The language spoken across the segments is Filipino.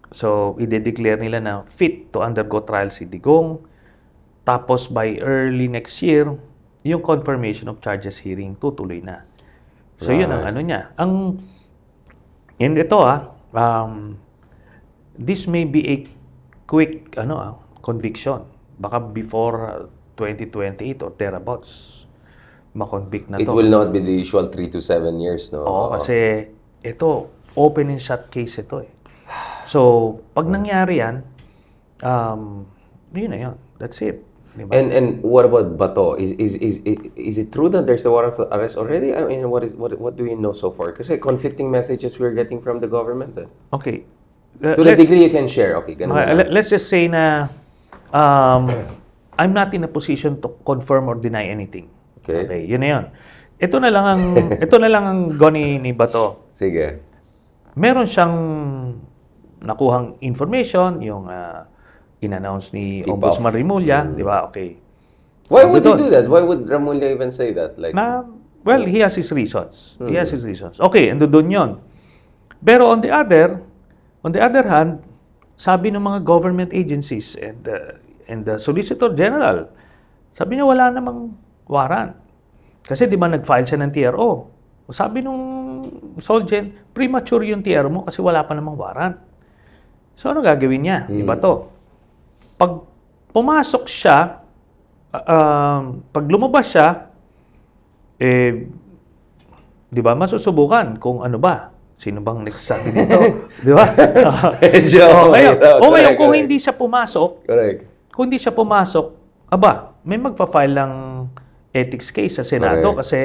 So, i-declare nila na fit to undergo trial si Digong. Tapos, by early next year, yung confirmation of charges hearing tutuloy na. So, yun ang Right. ano niya. And ito this may be a quick conviction. Baka before 2028 or thereabouts, makonvict na It to. will not be the usual 3 to 7 years, no? Oo, kasi ito, open and shut case ito eh. So, pag nangyari yan, yun na yun. That's it. Diba? And what about Bato? Is it true that there's a warrant of arrest already? I mean, what do we know so far? Kasi conflicting messages we're getting from the government. Okay. To the degree you can share, okay, ganun Okay, na. let's just say na I'm not in a position to confirm or deny anything. Okay. Yun na yun. Ito na lang ang goni ni Bato. Sige. Meron siyang nakuhang information, yung in-announce ni Tip-off. Ombudsman Rimulya, di ba? Okay. Why So, would he doon. do that? Why would Ramulya even say that? Like, Well, he has his reasons. He has his reasons. Okay, ando doon yun. Pero on the other hand, sabi ng mga government agencies and the Solicitor General, sabi niya wala namang warrant. Kasi di ba nag-file siya ng TRO? Sabi nung Solgen, premature yung TRO mo kasi wala pa namang warrant. So ano gagawin niya? Iba to. Pag pumasok siya, pag lumabas siya, di ba, masusubukan kung ano ba? Sino bang nagsasabi dito? Di ba? Medyo, Ngayon, kung hindi siya pumasok, correct. kung hindi siya pumasok, may magpa-file ng ethics case sa Senado Correct. kasi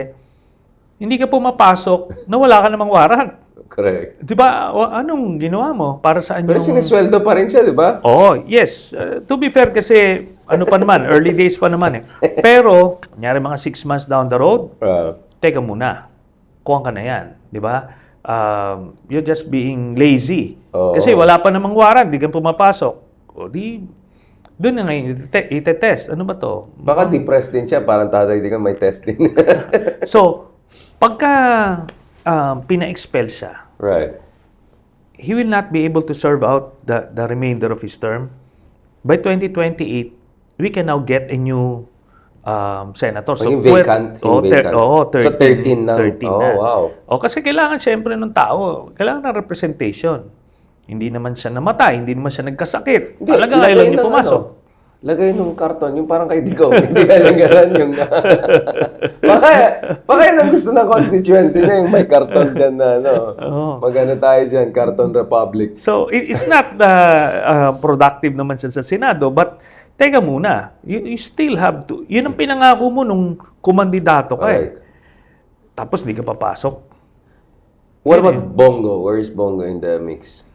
hindi ka pumapasok na wala ka namang warrant. Correct. Di ba? Anong ginawa mo? Para saan Pero sinisweldo pa rin siya, di ba? Oh, yes. To be fair kasi, ano pa naman, early days pa naman eh. Pero, kunyari mga 6 months down the road, teka muna, kuha ka na yan. Di ba? You're just being lazy. Oo. Kasi wala pa namang warrant, di ka pumapasok. O di, doon na ngayon, ite-test. Ano ba to? Baka depressed din siya, parang tatay di ka may testing. So, pagka pina-expel siya, Right. he will not be able to serve out the remainder of his term. By 2028, we can now get a new senator. Maging vacant, yung vacant. So, 13 na. 13 Oh, na. wow. Kasi kailangan siyempre ng tao, kailangan ng representation. Hindi naman siya namatay, hindi naman siya nagkasakit. Hindi, Talaga lagay kailan niya ng pumasok. Lagay nung karton, yung parang kay Digaw. Hindi ka lang gano'n yung... baka yun ang gusto ng constituency niya, yung may karton dyan na, Magano tayo dyan, Karton Republic. So, it's not productive naman siya sa Senado, but teka muna, you still have to, yun ang pinangako mo nung kumandidato ka eh. Correct. Tapos di ka papasok. What about Bongo? Where is Bongo in the mix?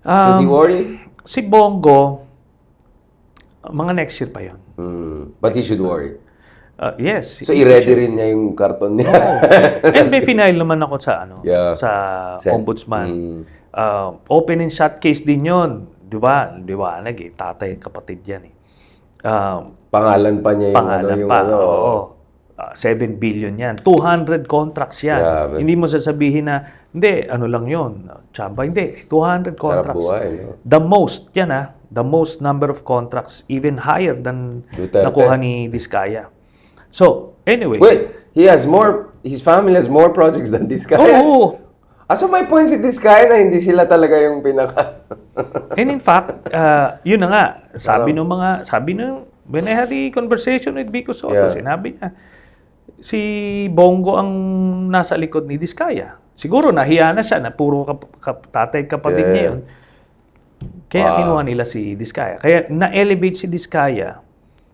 Should he worry? Si Bongo, mga next year pa yun. But he should worry. Yes. So, i-ready rin niya yung karton niya. And may final naman ako sa Yeah. sa ombudsman. Open and shut case din yun. Di ba? Liwanag eh. Tatay, kapatid yan eh. Pangalan pa niya yung Pangalan yung pa. Oo. 7 billion yan. 200 contracts yan. Grabe. Hindi mo sasabihin na, hindi, ano lang yun. Tsamba, hindi. 200 contracts. buhay, no? The most, yan the most number of contracts, even higher than Duterte. nakuha ni Diskaya. So, anyway. Wait, his family has more projects than this guy. Oo. So may point si this guy na hindi sila talaga yung pinaka... And in fact, yun na nga, sabi when I had the conversation with Vico Soto, Yeah. sinabi niya, si Bongo ang nasa likod ni Diskaya. Siguro nahiya na siya na puro tatay kapatid Yeah. niya yun. Kaya kinuha nila si Diskaya. Kaya na-elevate si Diskaya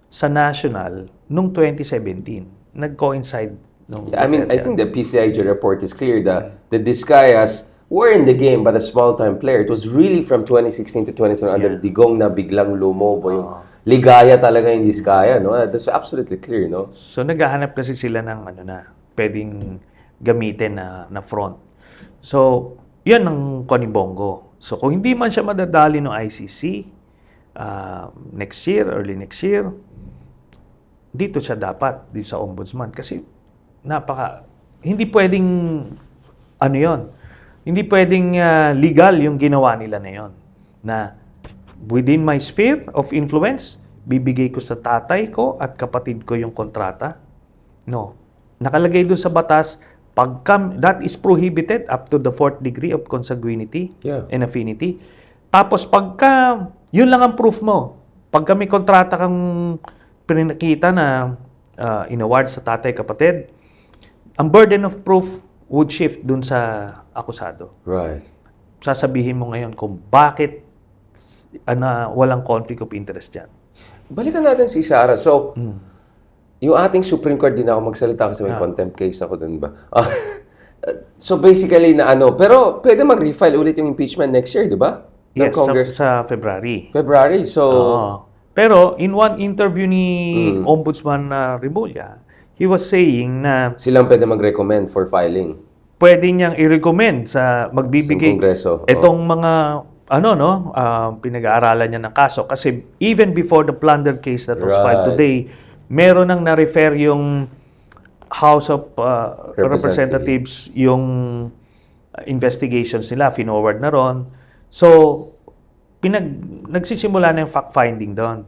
sa national nung 2017. Nag-coincide nung I mean, I think the PCIG report is clear that the Discayas were in the game but a small-time player. It was really from 2016 to 2017 under Digong na biglang lumobo yung ligaya talaga yung Discaya, no? That's absolutely clear, no? So naghahanap kasi sila ng pwedeng gamitin na front. So, 'yan ang Bongo. So kung hindi man siya madadali ng ICC next year, early next year, dito siya dapat dito sa ombudsman kasi hindi pwedeng hindi pwedeng legal yung ginawa nila na 'yon na within my sphere of influence, bibigay ko sa tatay ko at kapatid ko yung kontrata? No. Nakalagay doon sa batas, that is prohibited up to the 4th degree of consanguinity and affinity. Tapos yun lang ang proof mo. Pagka may kontrata kang pinakita na inaward sa tatay kapatid, ang burden of proof would shift dun sa akusado. Right. Sasabihin mo ngayon kung bakit walang conflict of interest dyan. Balikan natin si Sara. So, yung ating Supreme Court, din ako magsalita kasi may contempt case ako dun ba? So, basically pero pwede mag-refile ulit yung impeachment next year, di ba? Ng Yes, Congress. sa February. So, pero in one interview ni Ombudsman Remulla, he was saying na silang pwede mag-recommend for filing. pwede niyang i-recommend sa magbibigay Sa Kongreso. itong mga pinag-aaralan niya ng kaso. Kasi even before the plunder case that was filed today, meron nang na-refer yung House of Representatives yung investigations nila, finoward na ron. So, nagsisimula na yung fact-finding doon.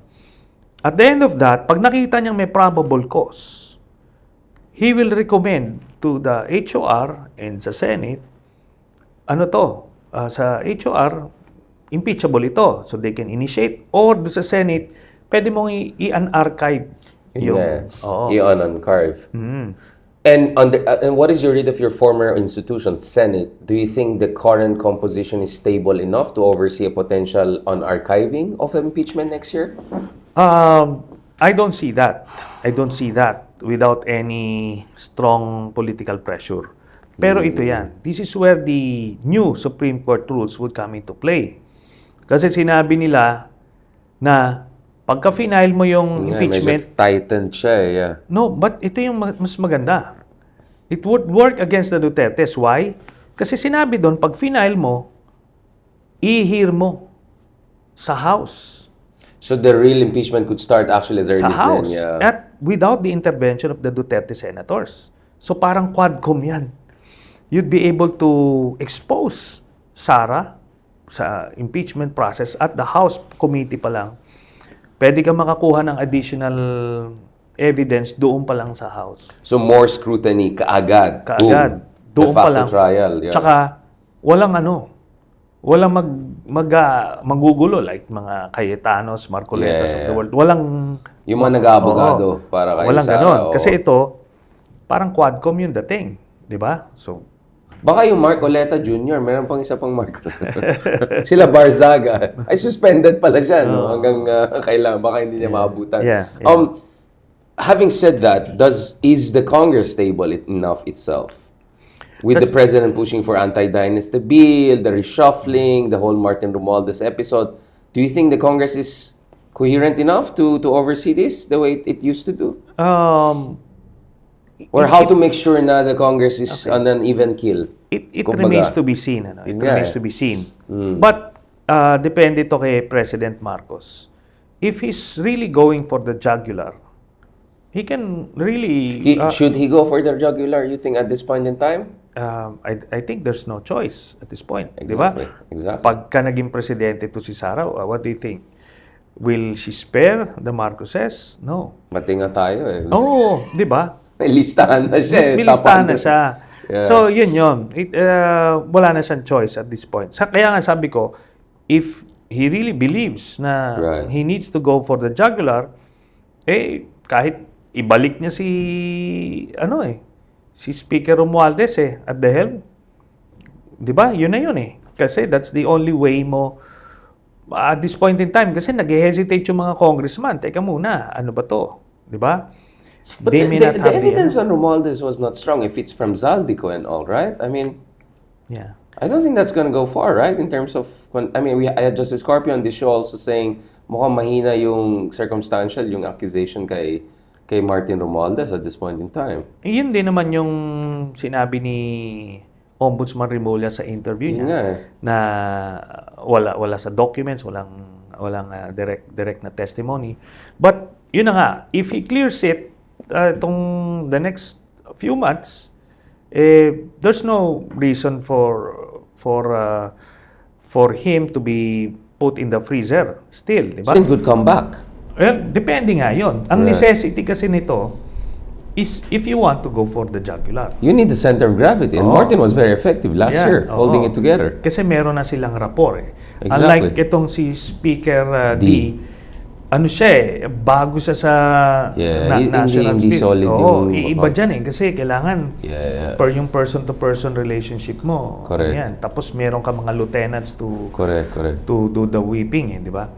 At the end of that, pag nakita niyang may probable cause, he will recommend to the HOR and sa Senate, sa HOR, impeachable ito. So they can initiate. Or sa Senate, pwede mong i-unarchive. I-unarchive. And what is your read of your former institution, Senate? Do you think the current composition is stable enough to oversee a potential unarchiving of impeachment next year? I don't see that. I don't see that without any strong political pressure. Pero ito yan. This is where the new Supreme Court rules would come into play. Kasi sinabi nila na pagka-final mo yung impeachment, medyo tightened siya yeah. No, but ito yung mas maganda. It would work against the Dutertes. Why? Kasi sinabi doon, pag final mo, i-hear mo sa House. So the real impeachment could start actually as early Sa as House. then, yeah. At without the intervention of the Duterte senators. So parang quadcom yan. You'd be able to expose Sara sa impeachment process at the House committee pa lang. Pwede ka makakuha ng additional evidence doon pa lang sa House. So more scrutiny kaagad. Kaagad. Boom. Doon De pa facto lang. trial. Yeah. Tsaka, walang magugulo like mga Cayetanos, Marcoletos of the world. Walang... Yung mga nag-aabogado para kay walang Sara. ganon. Kasi ito, parang quadcom yung dating. Di ba? So, baka yung Mark Oleta Jr., meron pang isa pang Mark. Sila Barzaga. Ay, suspended pala siya, no? Hanggang kailan. Baka hindi niya maabutan. Yeah. Having said that, is the Congress stable enough itself? With the President pushing for anti-dynasty bill, the reshuffling, the whole Martin Romualdez episode, do you think the Congress is coherent enough to oversee this the way it used to do? Or how to make sure na the Congress is on an even keel? It remains to be seen. It remains to be seen. But, depende to kay President Marcos. If he's really going for the jugular, he can really... should he go for the jugular, you think, at this point in time? I think there's no choice at this point. Exactly. Di ba? Exactly. Pagka naging presidente to si Sara, what do you think? Will she spare the Marcoses? No. Mati nga tayo eh. Oo, di ba? May listahan na siya eh. May listahan na siya. Yeah. So, yun. Wala na siyang choice at this point. Kaya nga sabi ko, if he really believes na he needs to go for the jugular, kahit ibalik niya si Speaker Romualdez at the helm. Di ba? Yun na yun Kasi that's the only way mo at this point in time. Kasi nag-hesitate yung mga congressman. Teka muna, ano ba to? Di ba? But the evidence on Romualdez was not strong if it's from Zaldico and all, right? I mean, yeah. I don't think that's going to go far, right? In terms of, I had Justice Scorpio on this show also saying mukhang mahina yung circumstantial, yung accusation kay Martin Romualdez at this point in time. Yun din naman yung sinabi ni Ombudsman Remulla sa interview niya na wala sa documents, walang direct na testimony. But yun na nga, if he clears it the next few months, there's no reason for him to be put in the freezer still, di ba? So it could come back. Well, depende nga yun. Ang Right. necessity kasi nito is if you want to go for the jugular. You need the center of gravity. And Oo. Martin was very effective last Yeah, year, holding oo. it together. Kasi meron na silang rapport eh. Exactly. Unlike itong si Speaker D, ano siya eh, bago siya sa Yeah, national hindi speed. solid Oo, yung- iiba dyan eh. Kasi kailangan Yeah. yung person-to-person relationship mo. Correct. Yan. Tapos meron ka mga lieutenants to Correct. to do the whipping eh, di ba?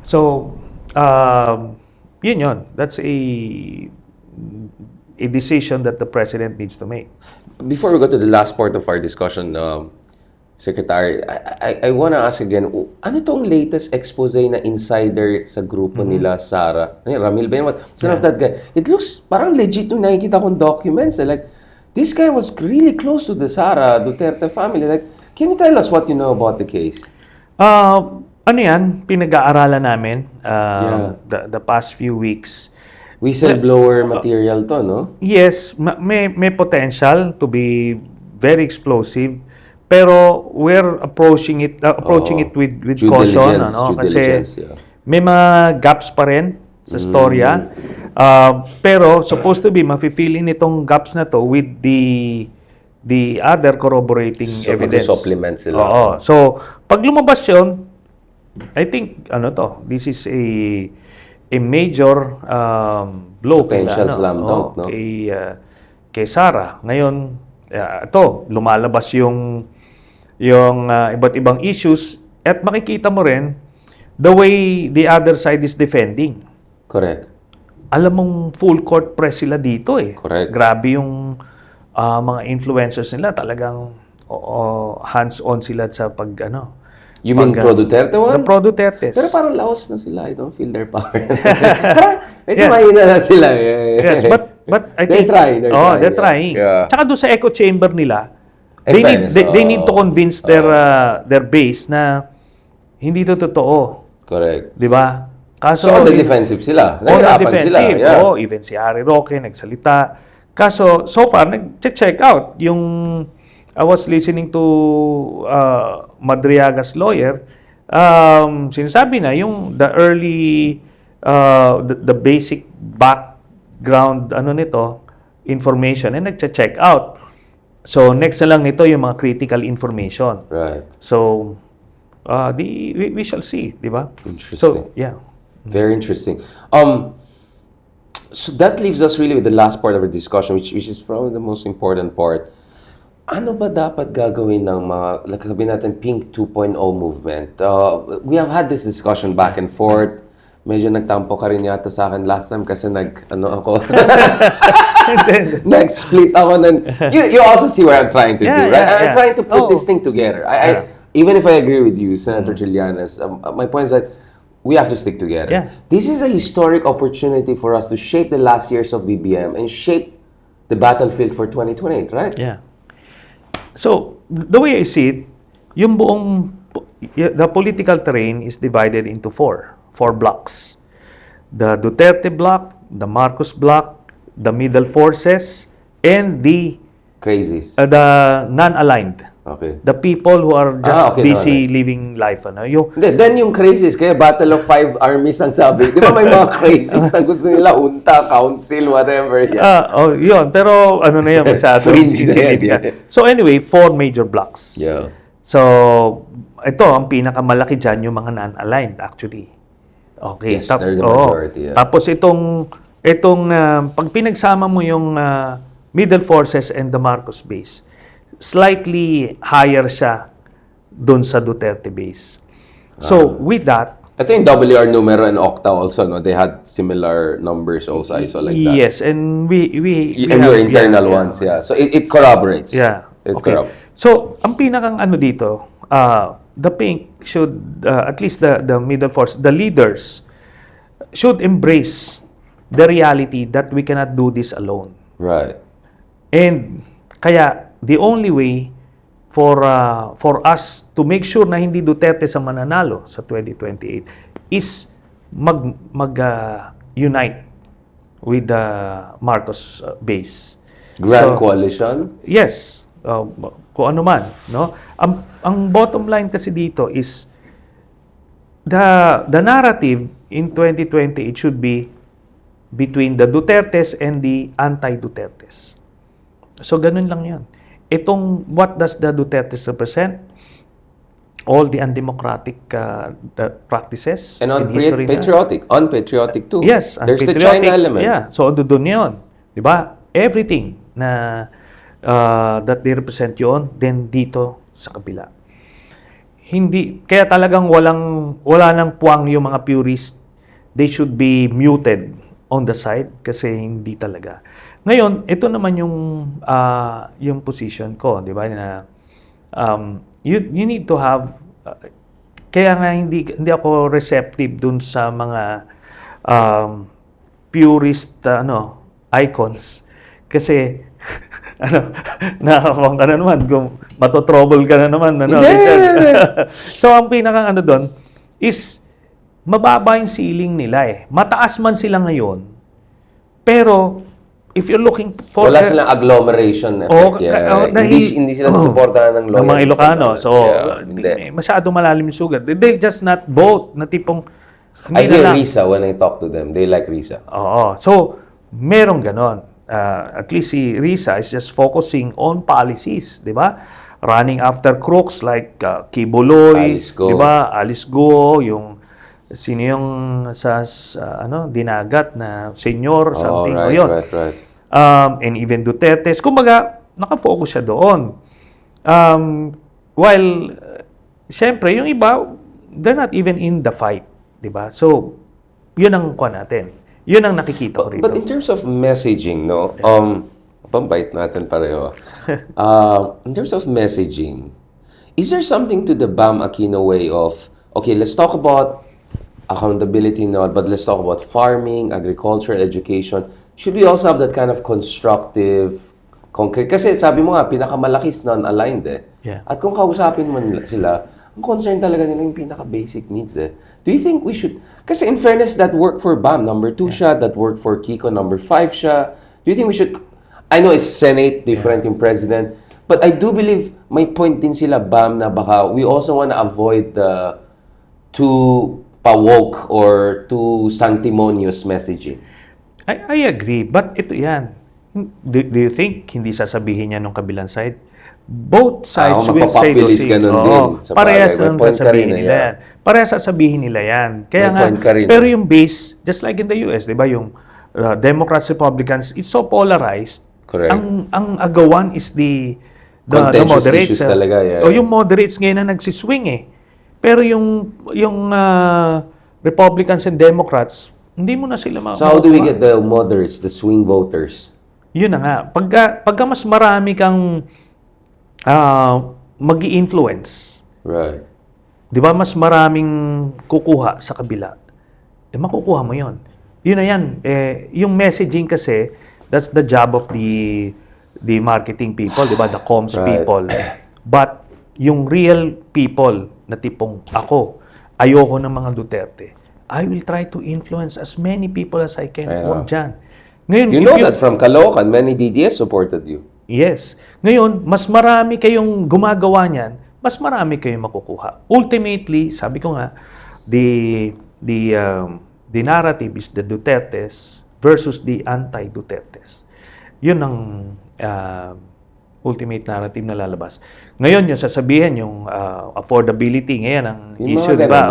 So, yun. That's a decision that the president needs to make. Before we go to the last part of our discussion, Secretary, I want to ask again, ano tong latest expose na insider sa grupo nila, Sara? Ramil ba yun? Son of that guy. It looks parang legit yung nakikita kong documents. Like, this guy was really close to the Sara Duterte family. Like, can you tell us what you know about the case? Ano yan? Pinag-aaralan namin Yeah. the past few weeks. Whistleblower material to, no? Yes, may potential to be very explosive. Pero we're approaching it with Due caution, diligence, ano? due Kasi diligence, yeah. may mga gaps pa rin sa storya. Pero supposed to be mafe-fill in itong gaps na to with the other corroborating So, evidence. mag-supplement sila. Oo. So, pag lumabas 'yon, I think this is a major blow Potential slam dunk, no? kay Sara. Ngayon, lumalabas yung iba't ibang issues at makikita mo rin the way the other side is defending. Correct. Alam mong full court press sila dito eh. Correct. Grabe yung mga influencers nila, talagang hands-on sila sa You mean Pro Duterte the one? Pro Dutertes. Pero parang laos na sila. I don't feel their power. Parang medyo mahina na sila. Yes, but I They're think trying. they're trying. Yeah. Tsaka doon sa echo chamber nila, In fairness, they need to convince their base na hindi to totoo, Correct. 'di ba? So, on the defensive sila. On the Nahirapan sila. defensive. Yeah. Even si Harry Roque nagsalita. Kaso so far nag-check out yung I was listening to Madriaga's lawyer. Sinasabi na yung the early the basic background nito information and nagche-check out. So next na lang nito yung mga critical information. Right. So we shall see, di ba? Interesting. So yeah. Very interesting. So that leaves us really with the last part of our discussion, which is probably the most important part. Ano ba dapat gagawin ng mga, like sabihin natin, Pink 2.0 movement? We have had this discussion back and forth. Medyo nagtampo ka rin yata sa akin last time kasi nag-split ako. You also see what I'm trying to do, right? I'm trying to put this thing together. Even if I agree with you, Senator Trillanes, my point is that we have to stick together. Yeah. This is a historic opportunity for us to shape the last years of BBM and shape the battlefield for 2028, right? Yeah. So, the way I see it, yung the political terrain is divided into four blocks. The Duterte block, the Marcos block, the middle forces, and the Crazies. non-aligned. Okay. The people who are just okay, busy living life. Then yung crazies, kaya Battle of Five Armies ang sabi. Di ba may mga crazies na gusto nila unta, council, whatever. Yeah. Yun. Pero na yan, masyado. Fringe na yan, insignificant. yeah. So anyway, four major blocks. Yeah. So, ito, ang pinakamalaki dyan, yung mga non-aligned actually. Okay. Yes, they're the majority. Yeah. Tapos itong pag pinagsama mo yung middle forces and the Marcos base, slightly higher siya doon sa Duterte base. So, with that, Ito yung WR numero and Octa also, no? They had similar numbers also, I saw like that. yes, and we And have- your internal ones, yeah. So it corroborates. Yeah. It Okay. So, ang pinakang dito, the Pink should, at least the middle force, the leaders, should embrace the reality that we cannot do this alone. Right. And kaya, the only way for us to make sure na hindi Duterte sa mananalo sa 2028 is unite with the Marcos base. Grand So, Coalition? Yes, kung ano man, no? Ang bottom line kasi dito is the narrative in 2020, it should be between the Dutertes and the anti-Dutertes. So, ganun lang yun. Itong, what does the Dutertes represent? All the undemocratic the practices And in history. unpatriotic too. Yes, There's the unpatriotic. China element. Yeah, so doon yun. Di ba? Everything na that they represent yun, then dito sa kabila. Hindi, kaya talagang wala nang puwang yung mga purists. They should be muted on the side kasi hindi talaga. Ngayon, ito naman yung position ko, di ba, na you need to have kaya nga hindi ako receptive dun sa mga purist icons kasi nakakawang ka na naman kung matotrouble ka na naman so ang pinaka doon is mababa yung ceiling nila mataas man sila ngayon pero if you're looking for wala silang agglomeration effect. Hindi sila susuportahan ng ng mga Ilocano. So, hindi. masyadong malalim yung sugat. They just not vote na tipong I hear Risa when I talk to them. They like Risa. Oo. So, merong ganon. At least si Risa is just focusing on policies, di ba? Running after crooks like Kibuloy, Alice Go. di ba? Alice Go, yung sino yung sa dinagat na senior, something. Right. And even Dutertes. Kumbaga, nakafocus siya doon. While, syempre, yung iba, they're not even in the fight. Diba? So, yun ang kuha natin. Yun ang nakikita ko rito. But in terms of messaging, no? Pambait natin pareho. In terms of messaging, is there something to the Bam Aquino way of, okay, let's talk about accountability now, but let's talk about farming, agriculture, education. Should we also have that kind of constructive, concrete? Kasi sabi mo nga, pinakamalaki is non-aligned Yeah. At kung kausapin mo sila, ang concern talaga nila yung pinaka-basic needs Do you think we should, kasi in fairness, that worked for BAM, number 2 siya, that worked for Kiko, number 5 siya. Do you think we should, I know it's Senate, different yung President, but I do believe may point din sila BAM na baka we also want to avoid the too pa-woke or too sanctimonious messaging. I agree, but ito yan. Do you think hindi sasabihin niya nung kabilang side? Both sides will say those things. Parehas nang sasabihin nila yan. Parehas sasabihin nila yan. Kaya nga, pero yung base, just like in the US, di ba, yung Democrats, Republicans, it's so polarized. Correct. Ang agawan is the contentious moderates. issues talaga, yeah. O yung moderates ngayon na nagsiswing Pero yung Republicans and Democrats, hindi mo na sila So how do we get the moderates, the swing voters? Yun na nga. Pagka mas marami kang magi-influence, Right. di ba mas maraming kukuha sa kabila, makukuha mo yun. Yun na yan. Yung messaging kasi, that's the job of the marketing people, di ba? The comms people. But yung real people na tipong ako, ayoko ng mga Duterte, I will try to influence as many people as I can. Huwag dyan. Ngayon, You know that from Caloocan, many DDS supported you. Yes. Ngayon, mas marami kayong gumagawa niyan, mas marami kayong makukuha. Ultimately, sabi ko nga, the narrative is the Dutertes versus the anti-Dutertes. Yun ang ultimate narrative na lalabas. Ngayon, yung sasabihin, yung affordability, ngayon ang issue, di ba?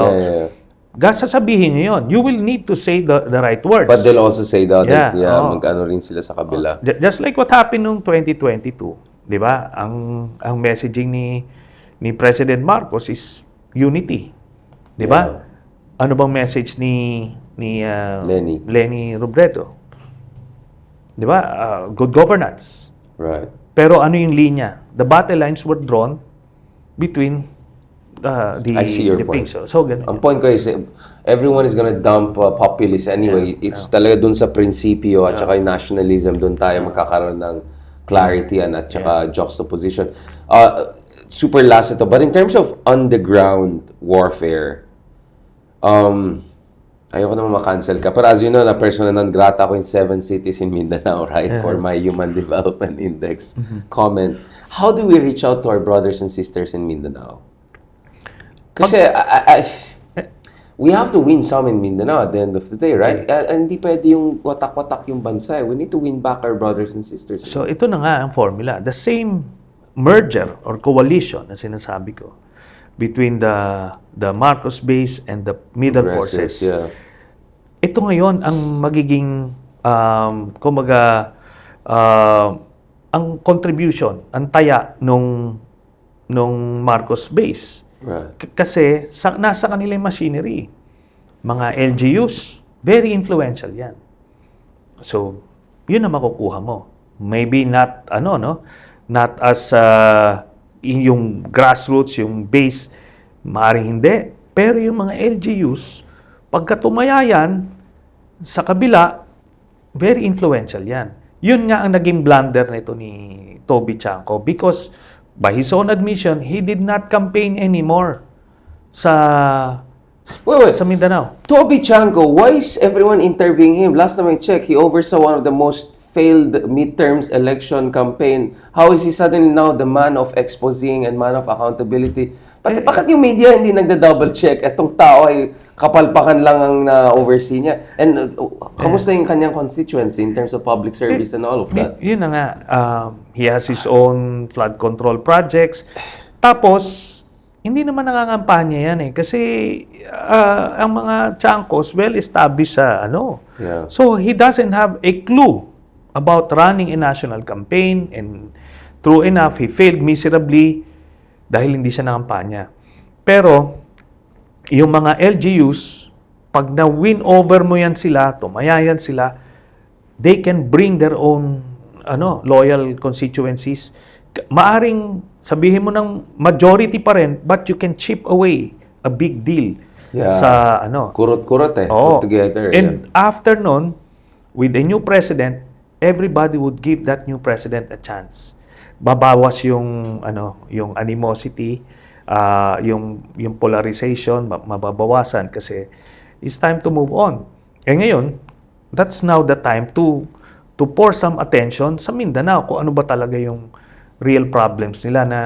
Sasabihin nyo yun. You will need to say the right words. But they'll also say that, mag-ano rin sila sa kabila. Just like what happened noong 2022, di ba? Ang messaging ni President Marcos is unity. Di ba? Ano bang message ni Lenny Robredo? Di ba? Good governance. Right. Pero ano yung linya? The battle lines were drawn between I see your point. So ganun. Ang point ko is, everyone is gonna dump populist anyway. It's talaga dun sa prinsipyo at saka yung nationalism, dun tayo magkakaroon ng clarity at saka juxtaposition. Super last ito. But in terms of underground warfare, ayoko naman makancel ka. Pero as you know, na persona non grata ako in 7 cities in Mindanao, right? For my Human Development Index comment. How do we reach out to our brothers and sisters in Mindanao? Kasi we have to win some in Mindanao at the end of the day, right? Hindi pwede yung watak-watak yung bansa. We need to win back our brothers and sisters. So ito na nga ang formula. The same merger or coalition na sinasabi ko between the Marcos base and the middle forces. Yeah. Ito ngayon ang magiging ang contribution, ang taya nung Marcos base. Right. Kasi nasa kanila yung machinery. Mga LGUs, very influential yan. So, yun ang makukuha mo. Maybe not, not as yung grassroots, yung base, maaaring hindi. Pero yung mga LGUs, pagka tumaya yan, sa kabila, very influential yan. Yun nga ang naging blunder nito ni Toby Chanco because by his own admission, he did not campaign anymore sa Mindanao. Toby Chanco, why is everyone interviewing him? Last time I checked, he oversaw one of the most failed midterms election campaign. How is he suddenly now the man of exposing and man of accountability? Bakit yung media hindi nagda-double check? Etong tao ay kapalpakan lang ang na-oversee niya. And kamusta yung kanyang constituency in terms of public service and all of that? Yun na nga. He has his own flood control projects. Tapos, hindi naman nangangampanya yan eh. Kasi ang mga Chancos, well-established sa Yeah. So, he doesn't have a clue about running a national campaign and true enough, he failed miserably dahil hindi siya nangampanya. Pero, yung mga LGUs, pag na-win over mo yan sila, tumaya yan sila, they can bring their own loyal constituencies. Maaring sabihin mo ng majority pa rin, but you can chip away a big deal sa kurot-kurot put together. And after nun, with a new president, everybody would give that new president a chance. Babawas yung yung animosity, yung polarization, mababawasan kasi it's time to move on. Ngayon, that's now the time to pour some attention sa Mindanao kung ano ba talaga yung real problems nila na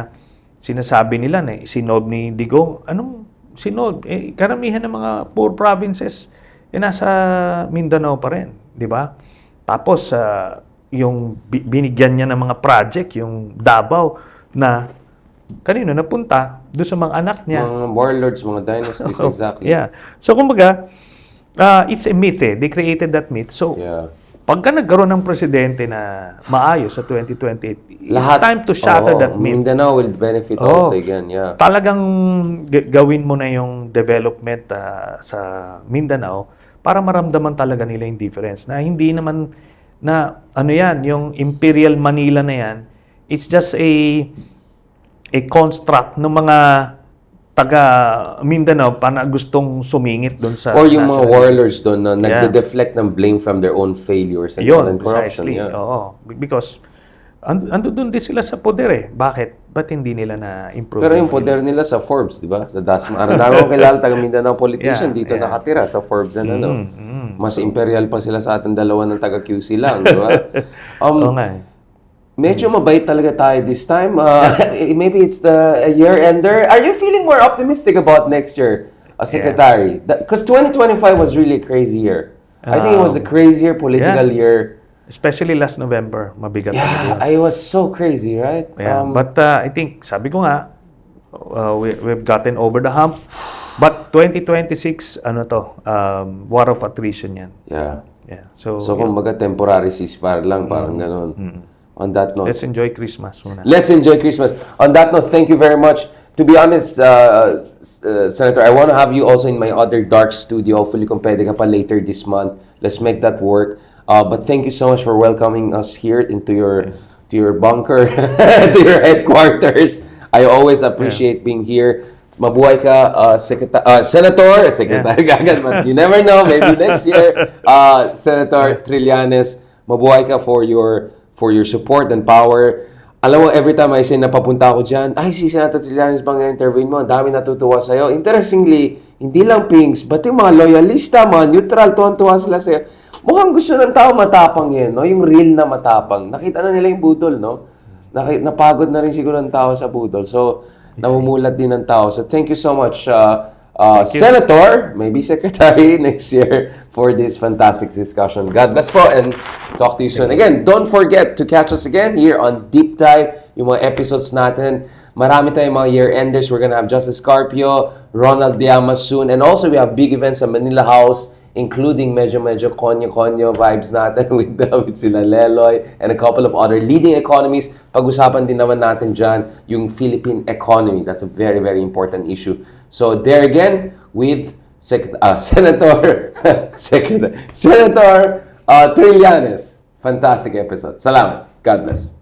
sinasabi nila na sinolve ni Digong. Anong sinolve? Karamihan ng mga poor provinces nasa Mindanao pa rin, di ba? Tapos yung binigyan niya ng mga project, yung Davao na kanino napunta doon sa mga anak niya. Mga warlords, mga dynasties, exactly. Yeah. So kumbaga, it's a myth eh. They created that myth. So, pagka nagkaroon ng presidente na maayos sa 2028, it's time to shatter that myth. Mindanao will benefit also again, Talagang gawin mo na yung development sa Mindanao para maramdaman talaga nila yung difference. Na hindi naman na yung Imperial Manila na yan, it's just a construct ng mga taga Mindanao na gustong sumingit doon sa or yung mga warlords doon na nagde-deflect ng blame from their own failures and corruption. Precisely. Oo. Because ando doon din sila sa poder eh. Bakit? Ba't hindi nila na-improve? Pero yung poder nila sa Forbes, di ba? Sa Dasma. Araw-araw kilala taga Mindanao politician dito nakatira sa Forbes and Mas imperial pa sila sa ating dalawa ng taga QC lang, di ba? Medyo mabait talaga tayo this time. Maybe it's the year-ender. Are you feeling more optimistic about next year, Secretary? Because 2025 was really a crazy year. I think it was the crazier political year. Especially last November. Mabigat talaga. I was so crazy, right? Yeah. But I think, sabi ko nga, we've gotten over the hump. But 2026, war of attrition yan. Yeah. So kumbaga temporary ceasefire lang, parang ganun. On that note, let's enjoy Christmas muna. Let's enjoy Christmas. On that note, thank you very much. To be honest, Senator, I want to have you also in my other dark studio. Hopefully, kung pwede ka pa later this month. Let's make that work. But thank you so much for welcoming us here into your bunker, to your headquarters. I always appreciate being here. Mabuhay ka, Senator, Secretary Gagan, but you never know, maybe next year. Senator Trillanes, mabuhay ka for your support and power. Alam mo, every time I say napapunta ako dyan, si Senator Trillanes bang interview mo? Ang dami natutuwa sa'yo. Interestingly, hindi lang Pinks, but yung mga loyalista, mga neutral, tuwan-tuwa sila sa'yo. Mukhang gusto ng tao matapang yan, no? Yung real na matapang. Nakita na nila yung budol, no? Napagod na rin siguro ng tao sa budol. So, namumulat din ng tao. So, thank you so much, Senator, maybe Secretary next year for this fantastic discussion. God bless po and talk to you soon. Again, don't forget to catch us again here on Deep Dive, yung mga episodes natin. Marami tayong mga year-enders. We're gonna have Justice Carpio, Ronald Diamas soon. And also, we have big events sa Manila House, including medyo konyo-konyo vibes natin with sila Leloy and a couple of other leading economies. Pag-usapan din naman natin dyan yung Philippine economy. That's a very, very important issue. So, there again, with Senator Trillanes. Fantastic episode. Salamat. God bless.